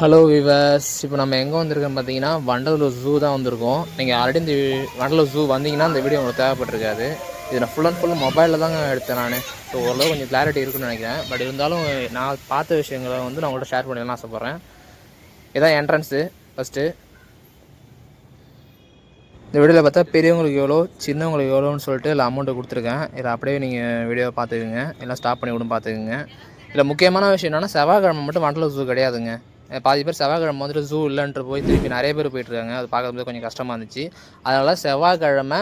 Hello viewers, இப்போ நம்ம எங்கே வந்திருக்கோம் பார்த்தீங்கன்னா வண்டலூர் ஜூ தான் வந்திருக்கோம். நீங்கள் ஆல்ரெடி இந்த வண்டலூர் ஜூ வந்தீங்கன்னா இந்த வீடியோ உங்களுக்கு தேவைப்பட்டிருக்காது. இது நான் ஃபுல் அண்ட் ஃபுல் மொபைலில் தாங்க எடுத்தேன் நான். ஸோ ஓரளவு கொஞ்சம் கிளாரிட்டி இருக்குன்னு நினைக்கிறேன். பட் இருந்தாலும் நான் பார்த்த விஷயங்களை வந்து நான் உங்கள்கிட்ட ஷேர் பண்ணணும்னு ஆசைப்பட்றேன். இதான் என்ட்ரன்ஸு. ஃபஸ்ட்டு இந்த வீடியோவில் பார்த்தா பெரியவங்களுக்கு எவ்வளோ, சின்னவங்களுக்கு எவ்வளோன்னு சொல்லிட்டு இல்லை அமௌண்ட்டு கொடுத்துருக்கேன். இதை அப்படியே நீங்கள் வீடியோவை பார்த்துக்குங்க, எல்லாம் ஸ்டாப் பண்ணி விடும் பார்த்துக்குங்க. இல்லை முக்கியமான விஷயம் என்னென்னா செவ்வாய்க்கிழமை மட்டும் வண்டலூர் ஜூ கிடையாதுங்க. பாதி பேர் செவ்வாய்க்கிழமை வந்துட்டு ஜூ இல்லைன்ட்டு போய் திருப்பி நிறைய பேர் போயிட்டுருக்காங்க. அது பார்க்குறது கொஞ்சம் கஷ்டமாக இருந்துச்சு. அதனால் செவ்வாய்க்கிழமை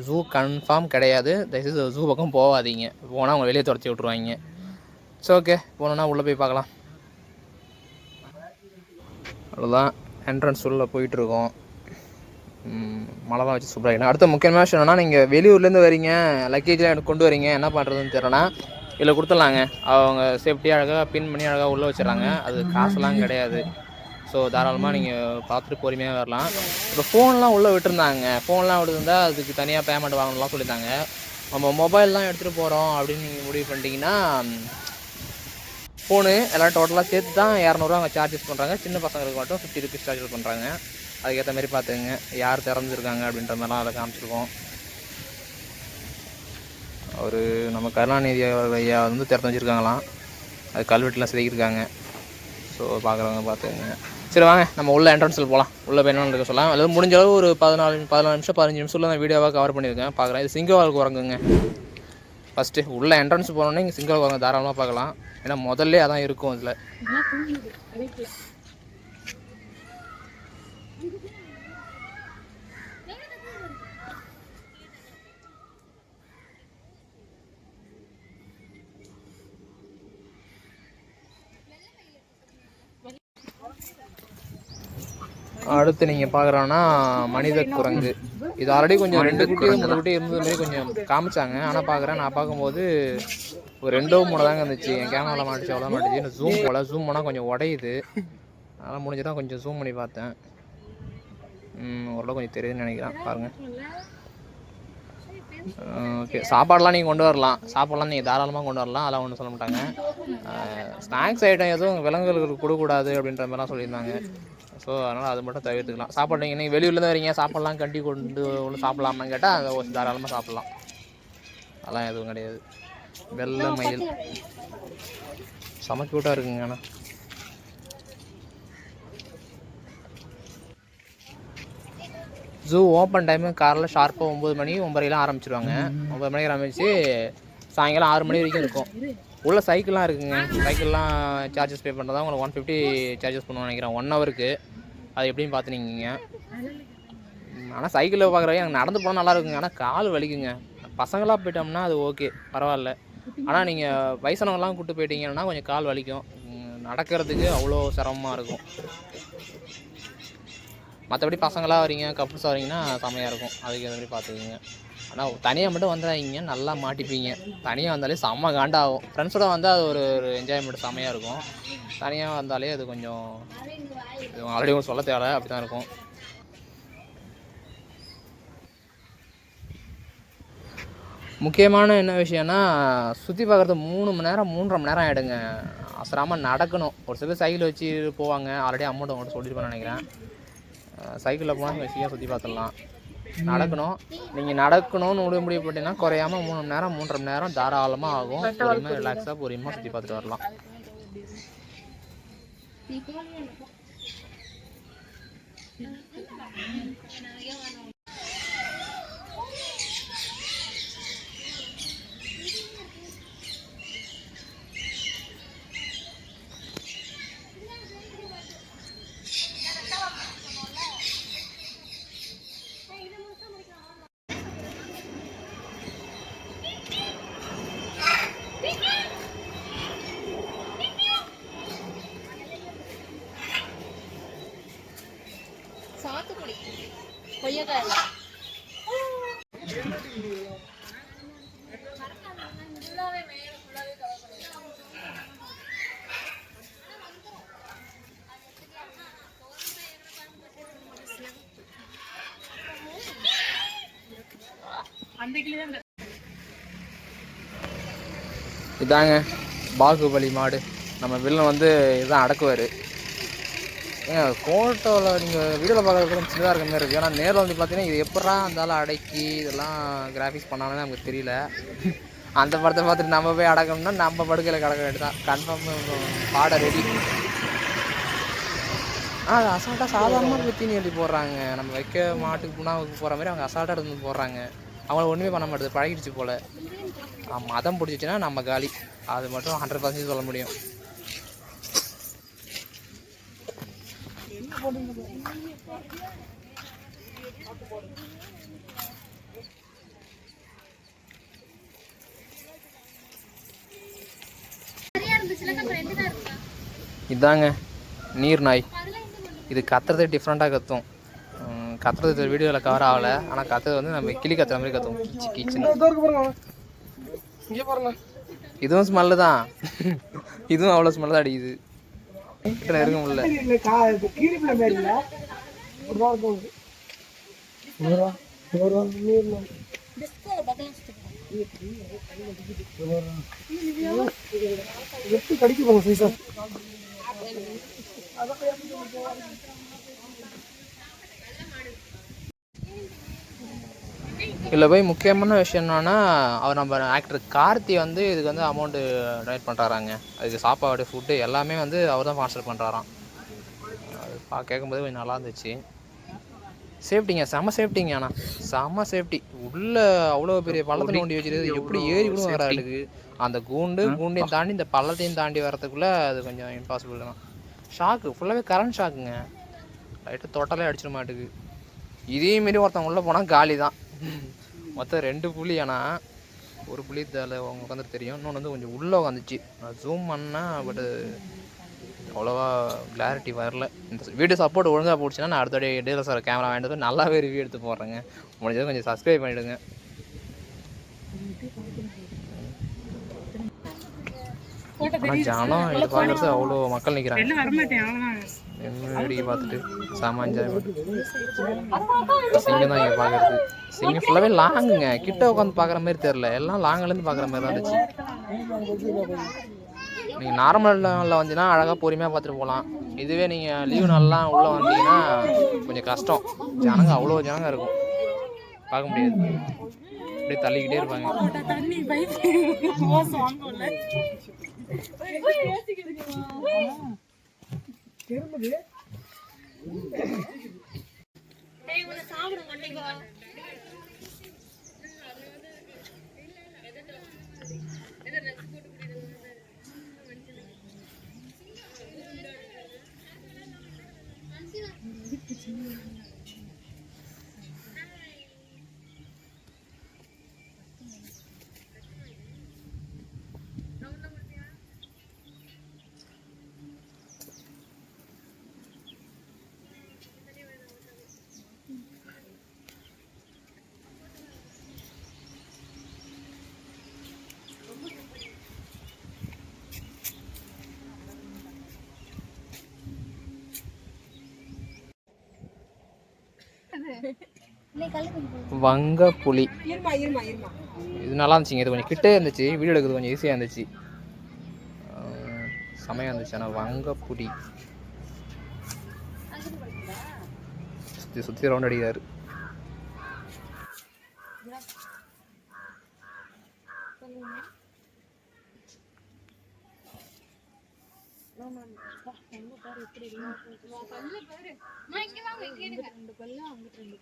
ஜூ கன்ஃபார்ம் கிடையாது. தயவுசெய்து ஜூ பக்கம் போகாதீங்க. போனால் அவங்க வெளியே துரத்தி விட்ருவாங்க. ஸோ ஓகே, போனோன்னா உள்ளே போய் பார்க்கலாம். அவ்வளோதான், என்ட்ரன்ஸ் உள்ளே போயிட்டுருக்கோம். மழைலாம் வச்சு சூப்பராக. அடுத்த முக்கியமான விஷயம் என்னன்னா, நீங்கள் வெளியூர்லேருந்து வரீங்க, லக்கேஜ்லாம் எனக்கு கொண்டு வரீங்க, என்ன பண்ணுறதுன்னு தெரியலனா இதில் கொடுத்துடலாங்க. அவங்க சேஃப்டியாக அழகாக பின் பண்ணி அழகாக உள்ளே வச்சிடறாங்க. அது காசுலாம் கிடையாது. ஸோ தாராளமாக நீங்கள் பார்த்துட்டு பொறுமையாக வரலாம். இப்போ ஃபோன்லாம் உள்ளே விட்டுருந்தாங்க. ஃபோன்லாம் விட்டுருந்தால் அதுக்கு தனியாக பேமெண்ட் வாங்கணும்லாம் சொல்லியிருந்தாங்க. நம்ம மொபைல்லாம் எடுத்துகிட்டு போகிறோம் அப்படின்னு நீங்கள் முடிவு பண்ணிட்டீங்கன்னா ஃபோனு எல்லாம் டோட்டலாக சேர்த்து தான் 200 அவங்க சார்ஜஸ் பண்ணுறாங்க. சின்ன பசங்களுக்கு மட்டும் 50 rupees சார்ஜஸ் பண்ணுறாங்க. அதுக்கேற்ற மாதிரி பார்த்துங்க. யார் திறந்துருக்காங்க அப்படின்ற மாதிரிலாம் அதில் காமிச்சிருக்கோம். அவர் நம்ம கருணாநிதி ஐயா வந்து திறந்து வச்சுருக்காங்களாம். அது கல்வெட்டுலாம் செதுக்கியிருக்காங்க. ஸோ பார்க்குறவங்க பார்த்துங்க. சரி வாங்க, நம்ம உள்ள என்ட்ரன்ஸில் போகலாம். உள்ளே போய் என்னென்னு இருக்க சொல்லலாம். அல்லது முடிஞ்ச அளவு ஒரு 14 நிமிஷம் 15 நிமிஷம் நான் வீடியோவாக கவர் பண்ணியிருக்கேன். பார்க்குறேன். இது சிங்கவால் குரங்குங்க. ஃபஸ்ட்டு உள்ள என்ட்ரன்ஸ் போனோன்னே இங்கே சிங்கவால் குரங்கு தாராளமாக பார்க்கலாம். ஏன்னா முதல்ல அதான் இருக்கும் இதில். அடுத்து நீங்கள் பார்க்குறோன்னா மனித குரங்கு. இது ஆல்ரெடி கொஞ்சம் 2 குட்டி 3 குட்டி இருந்தது மாரி கொஞ்சம் காமிச்சாங்க. ஆனால் நான் பார்க்கும்போது ஒரு 2-3 தாங்க இருந்துச்சு. என் கேமராவில் மாட்டுச்சு, அவ்வளோ மாட்டுச்சு. இன்னும் ஜூம் பண்ணால் கொஞ்சம் உடையுது. அதெல்லாம் முடிஞ்சுதான் கொஞ்சம் ஜூம் பண்ணி பார்த்தேன். ஓரளவு கொஞ்சம் தெரியுதுன்னு நினைக்கிறேன். பாருங்கள். ஓகே, சாப்பாடெலாம் நீங்கள் கொண்டு வரலாம். சாப்பாடெலாம் நீங்கள் தாராளமாக கொண்டு வரலாம். அதெல்லாம் ஒன்றும் சொல்ல மாட்டாங்க. ஸ்நாக்ஸ் ஐட்டம் எதுவும் விலங்குகளுக்கு கொடுக்கக்கூடாது அப்படின்ற மாதிரிலாம் சொல்லியிருந்தாங்க. ஸோ அதனால் அது மட்டும் தவிர்த்துக்கலாம். சாப்பாடு நீங்கள் வெளியூர்லேருந்து வரீங்க, சாப்பாடெலாம் கட்டி கொண்டு ஒன்று சாப்பிட்லாமான்னு கேட்டால் அதை தாராளமாக சாப்பிட்லாம். அதெல்லாம் எதுவும் கிடையாது. வெள்ளை மயில் செம க்யூட்டாக இருக்குங்க. ஆனால் ஜூ ஓப்பன் டைமு காலையில் ஷார்ப்பாக 9 மணி 9:30 ஆரம்பிச்சிருவாங்க. 9 மணிக்கு ஆரம்பித்து சாயங்காலம் 6 மணி வரைக்கும் இருக்கும். உள்ள சைக்கிள்லாம் இருக்குங்க. சைக்கிள்லாம் சார்ஜஸ் பே பண்ணுறதா உங்களுக்கு 150 சார்ஜஸ் பண்ணுவோம்னு நினைக்கிறேன் 1 ஹவருக்கு. அது எப்படின்னு பார்த்துனீங்க. ஆனால் சைக்கிளில் பார்க்குறவங்க அங்கே நடந்து போனால் நல்லா இருக்குங்க. ஆனால் கால் வலிக்குங்க. பசங்களாக போயிட்டோம்னா அது ஓகே, பரவாயில்ல. ஆனால் நீங்கள் வயசானவங்களாம் கூப்பிட்டு போயிட்டீங்கன்னா கொஞ்சம் கால் வலிக்கும். நடக்கிறதுக்கு அவ்வளோ சிரமமாக இருக்கும். மற்றபடி பசங்களாக வரீங்க, கப்புள்ஸாக வரீங்கன்னா செம்மையாக இருக்கும். அதுக்கு எது மாதிரி பார்த்துக்குங்க. ஆனால் தனியாக மட்டும் வந்துடாதீங்க, நல்லா மாட்டிப்பீங்க. தனியாக வந்தாலே செம்ம காண்டாகும். ஃப்ரெண்ட்ஸோட வந்தால் அது ஒரு என்ஜாய்மெண்ட் செம்மையாக இருக்கும். தனியாக வந்தாலே அது கொஞ்சம் ஆல்ரெடி ஒன்று சொல்ல தேவை, அப்படி தான் இருக்கும். முக்கியமான என்ன விஷயம்னா, சுற்றி பார்க்குறது 3 மணி நேரம் 3.5 மணி நேரம் ஆகிடுங்க. அவசரமாக நடக்கணும். ஒரு சிலர் சைக்கிள் வச்சு போவாங்க. ஆல்ரெடி அமௌண்ட் அவங்கள்ட்ட சொல்லியிருப்பேன்னு நினைக்கிறேன். சைக்கிளில் போனால் ஈஸியாக சுற்றி பார்த்துடலாம். நடக்கணும். நீங்கள் நடக்கணும்னு முடிவு போட்டிங்கன்னா குறையாமல் 3 மணி நேரம் 3.5 மணி நேரம் தாராளமாக ஆகும். பொறுமையாக ரிலாக்ஸாக பொறுமையாக சுற்றி பார்த்துட்டு வரலாம். சாத்துக்குடி கொய்யக்காய் இதாங்க பாகுபலி மாடு. நம்ம வில்லன் வந்து இதுதான் அடக்குவார். ஏங்க ஃபோட்டோவில் நீங்கள் வீடியோவில் பார்க்குறது கொஞ்சம் சின்னதாக இருக்க மாதிரி இருக்குது. ஏன்னா நேரில் வந்து பார்த்தீங்கன்னா இது எப்படா இருந்தாலும் அடக்கி இதெல்லாம் கிராஃபிக்ஸ் பண்ணாலும் நமக்கு தெரியல. அந்த படத்தை பார்த்துட்டு நம்ம போய் அடக்கணும்னா நம்ம படுக்கையில் கிடக்க வேண்டியதான். கன்ஃபார்ம் பாட ரெடி. அது அசால்ட்டாக சாதாரணமாக போய் தீனி எழுதி போடுறாங்க. நம்ம வைக்க மாட்டுக்கு புண்ணாவுக்கு போகிற மாதிரி அவங்க அசால்ட்டாக எடுத்து போடுறாங்க. அவங்கள ஒன்றுமே பண்ண மாட்டேது, பழகிடுச்சு போல். மதம் பிடிச்சிச்சின்னா நம்ம காலி. அது மட்டும் 100% சொல்ல முடியும். இதாங்க நீர் நாய். இது கத்துறதே டிஃப்ரெண்ட்டாக கத்தும். கத்துறது வீடியோவில் கவர் ஆகலை, ஆனால் கத்துறது வந்து நம்ம கிளி கத்துற மாதிரி கத்தும். கிச்சு கிச்சுன்னு. இதுவும் ஸ்மெல்லு தான். இதுவும் அவ்வளோ ஸ்மெல் தான் அடிக்குது. கிட்ட நெருங்க முடியல. இதில் போய் முக்கியமான விஷயம் என்னன்னா, அவர் நம்ம ஆக்டர் கார்த்தி வந்து இதுக்கு வந்து அமௌண்ட்டு டொனேட் பண்ணுறாராங்க. அதுக்கு சாப்பாடு ஃபுட்டு எல்லாமே வந்து அவர் தான் ஸ்பான்சர் பண்ணுறாராம். அது கேட்கும்போது கொஞ்சம் நல்லா இருந்துச்சு. சேஃப்டிங்க, செம சேஃப்டிங்க. ஆனால் செம சேஃப்டி. உள்ளே அவ்வளோ பெரிய பள்ளத்தை நோண்டி வச்சுருது. எப்படி ஏறி கூட வராதுக்கு. அந்த கூண்டையும் தாண்டி இந்த பள்ளத்தையும் தாண்டி வரதுக்குள்ளே அது கொஞ்சம் இம்பாசிபிள் தான். ஷாக்கு ஃபுல்லாகவே கரண்ட் ஷாக்குங்க. லைட்டு தொட்டலே அடிச்சிட மாட்டுக்கு. இதே மாரி ஒருத்தவங்க உள்ளே போனால் காலி தான். மொத்தம் 2 புலி. ஆனால் ஒரு புலி இதில் அவங்க உட்காந்துட்டு தெரியும், இன்னொன்று வந்து கொஞ்சம் உள்ளே உட்காந்துச்சு. நான் ஜூம் பண்ணால் பட்டு அவ்வளோவா கிளாரிட்டி வரல. இந்த வீடியோ சப்போர்ட் ஒழுங்காக போச்சுன்னா நான் அடுத்த DSLR கேமரா வாங்கிட்டு வந்து நல்லாவே ரிவ்யூ எடுத்து போடுறேங்க. முடிஞ்சது கொஞ்சம் சப்ஸ்கிரைப் பண்ணிவிடுங்க. ஜனம் இது பார்க்குறது அவ்வளோ மக்கள் நிற்கிறாங்க. வேடிக்கை பார்த்துட்டு செம என்ஜாய்மெண்ட். சிங்கம் தான் இங்கே பார்க்குறது. சிங்கம் ஃபுல்லாகவே லாங்குங்க. கிட்ட உட்காந்து பார்க்குற மாதிரி தெரில, எல்லாம் லாங்கிலேருந்து பார்க்குற மாதிரி தான் இருந்துச்சு. நீங்கள் நார்மல் நாளில் வந்தீங்கன்னா அழகாக பொறுமையாக பார்த்துட்டு போகலாம். இதுவே நீங்கள் லீவ் நாள்லாம் உள்ளே வந்தீங்கன்னா கொஞ்சம் கஷ்டம். ஜனங்க அவ்வளோ ஜனங்க இருக்கும், பார்க்க முடியாது. அப்படியே தள்ளிக்கிட்டே இருப்பாங்க. வங்க புலி இது நல்லா இருந்துச்சுங்க. இது கொஞ்சம் கிட்டே இருந்துச்சு, வீடியோ எடுக்கிறது கொஞ்சம் ஈஸியாக இருந்துச்சு, செமையாக இருந்துச்சு. ஆனால் வங்க புலி சுற்றி சுற்றி ரவுண்ட் அடிக்கிறாரு.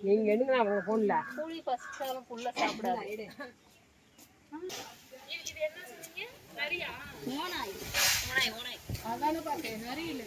நீங்க எடுங்க அவங்க போன்ல கூலி பசிச்சாலும் புள்ள சாப்பிடாது. இது என்ன சொன்னீங்க? நரியா? ஓனாய். ஓனாய் ஓனாய். அதானே பார்த்தேன், நரி இல்ல.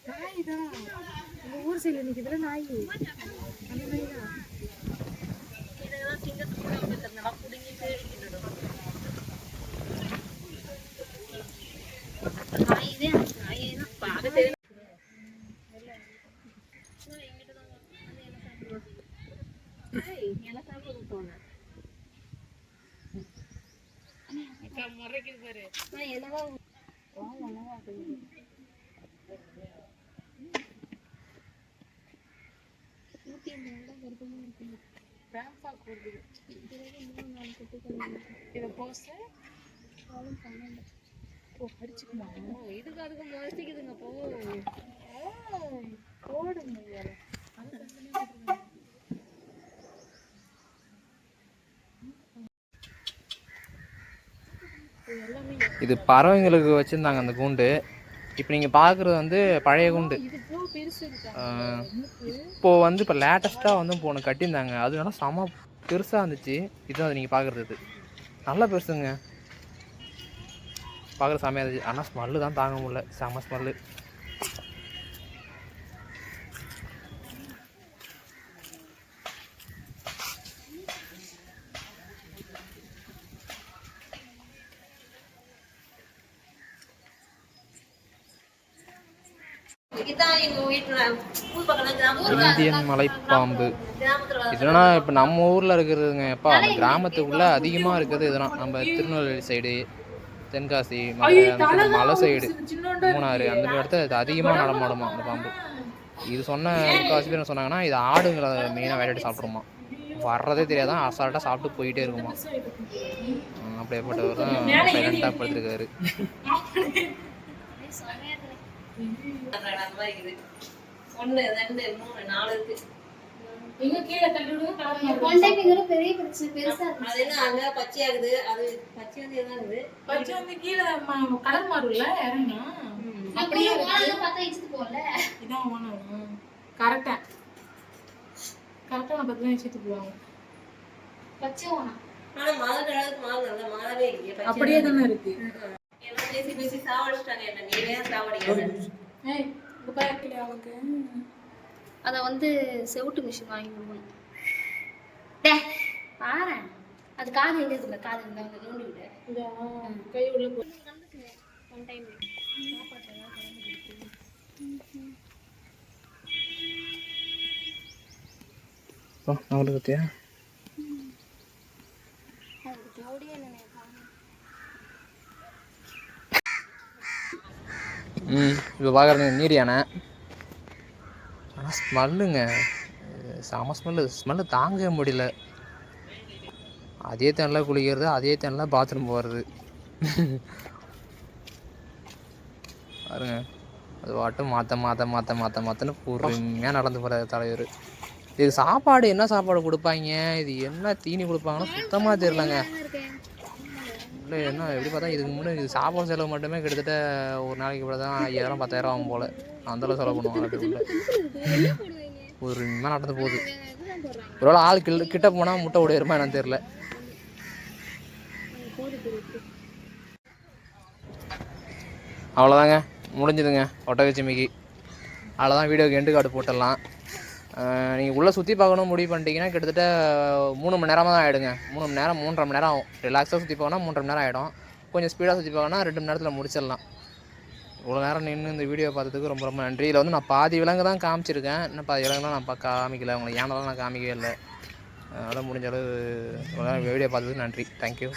நாய் தான். இந்த ஊர் சைடுல நிக்குதுல நாய். அந்த நாய் தான். இதெல்லாம் சிங்கத்துக்கு கூட வந்துட்டதா புடிங்கிட்டு கிட்டடும். நாய் இதே நாய் என்ன பாக்க இதுக்கு அதுக்கு முயற்சிக்குதுங்க போ. போடுங்க வேலை. இது பறவைங்களுக்கு வச்சுருந்தாங்க அந்த கூண்டு. இப்போ நீங்கள் பார்க்குறது வந்து பழைய கூண்டு. இப்போது வந்து இப்போ லேட்டஸ்ட்டாக வந்து இப்போ ஒன்று கட்டியிருந்தாங்க. அது வேணால் செம பெருசாக இருந்துச்சு. இதுதான் அது நீங்கள் பார்க்குறது. இது நல்லா பெருசுங்க, பார்க்குற செமையாக இருந்துச்சு. ஆனால் ஸ்மெல்லு தான் தாங்க முடியல, செம ஸ்மெல்லு. இந்தியன் மலைப்பாம்பு. இதுனா இப்போ நம்ம ஊரில் இருக்கிறதுங்க. எப்போ அந்த கிராமத்துக்குள்ளே அதிகமாக இருக்கிறது இதுதான். நம்ம திருநெல்வேலி சைடு, தென்காசி, மலை சைடு, மூணாறு அந்த மாதிரி இடத்துல இது அதிகமாக நடமாடுமா அந்த பாம்பு. இது சொன்ன முக்கால்வாசி பேர் என்ன சொன்னாங்கன்னா, இது ஆடுங்களை மெயினாக வேட்டையாடி சாப்பிட்ருமா. வர்றதே தெரியாதான், அசால்ட்டாக சாப்பிட்டு போயிட்டே இருக்குமா. அப்படியேப்பட்டவர் தான் சைலண்டாக படுத்துருக்காரு. பெரிய பெருசா பச்சையாகுது. அது பச்சை வந்து பச்சை வந்து கீழே கலர் மாறும்ல இறங்கா. அப்படியே பார்த்தா இச்சுட்டு போகல. இதான் ஓனம். கரெக்டா நான் பத்தி தான் இச்சுட்டு போவாங்க. பச்சை ஓனம். ஆனா மாதவே இல்லையே, அப்படியே தானே இருக்கு. பேசி சாவடிச்சிட்டாங்க. என்ன நீவே சாவடிக்கிறேன். அத வந்து செவுட்டு மிஷின் வாங்கி கொடுக்கணும். பாரு அது காது எங்க இருக்குல்ல, காது இருந்தாங்க நோண்டி விட கை உள்ள ஒன் டைம் பத்தியா. இப்போ பார்க்குறது நீர் யானை. ஆனால் ஸ்மெல்லுங்க செம ஸ்மெல்லு தாங்க முடியல. அதே தண்ணில் குளிக்கிறது, அதே தண்ணில் பாத்ரூம் போகிறது. பாருங்க, அது பாட்டும் மாற்றன்னு பொறுமையாக நடந்து போகிற தலைவர். இது சாப்பாடு என்ன சாப்பாடு கொடுப்பாங்க, இது என்ன தீனி கொடுப்பாங்கன்னு சுத்தமாக தெரியலங்க. இல்லை என்ன எப்படி பார்த்தா இதுக்கு முன்னாடி இது சாப்பாடு செலவு மட்டுமே கிட்டத்தட்ட ஒரு நாளைக்கு கூட தான் 5000 10,000 ஆகும் போல். அந்தளவு செலவு பண்ணுவாங்க. அதுக்குள்ள ஒரு நிமிஷம் நடந்து போகுது. ஒருவேளை ஆள் கிட்ட போனால் முட்டை உடையிருமா என்னன்னு தெரியல. அவ்வளோதாங்க, முடிஞ்சுதுங்க ஒட்டகச்சிமிக்கி. அவ்வளோதான், வீடியோக்கு எண்டு கார்டு போட்டுடலாம். நீங்கள் உள்ளே சுற்றி பார்க்கணும் முடிவு பண்ணிட்டீங்கன்னா கிட்டத்தட்ட 3 மணி நேரமாக தான் ஆகிடுங்க. 3 மணி நேரம் 3.5 மணி நேரம் ஆகும். ரிலாக்ஸாக சுற்றி போனால் 3.5 மணி நேரம் ஆகிடும். கொஞ்சம் ஸ்பீடாக சுற்றி பார்க்கணும்னா 2 மணி நேரத்தில் முடிச்சிடலாம். இவ்வளோ நேரம் நின்று இந்த வீடியோ பார்த்ததுக்கு ரொம்ப ரொம்ப நன்றி. இதில் வந்து நான் பாதி விலங்கு தான் காமிச்சிருக்கேன். இன்னும் பாதி விலங்குலாம் நான் காமிக்கல. உங்களுக்கு ஏனெல்லாம் நான் காமிக்கவே இல்லை. அதனால் முடிஞ்ச அளவு வீடியோ பார்த்ததுக்கு நன்றி. தேங்க்யூ.